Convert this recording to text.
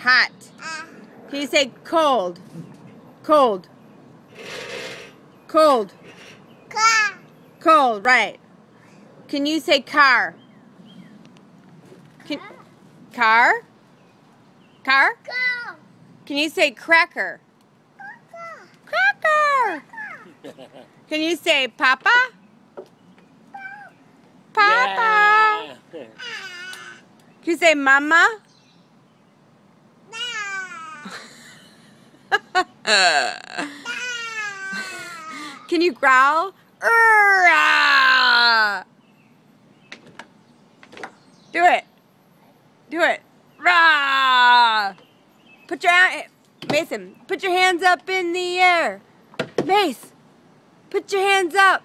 hot? Can you say cold? Cold. Cold. Cold, right. Can you say car? Car? Car? Can you say cracker? Cracker. Can you say papa? Papa. Yeah. Can you say mama? Can you growl? Do it. Do it. Rah! Put your Mason, put your hands up in the air. Mace, put your hands up.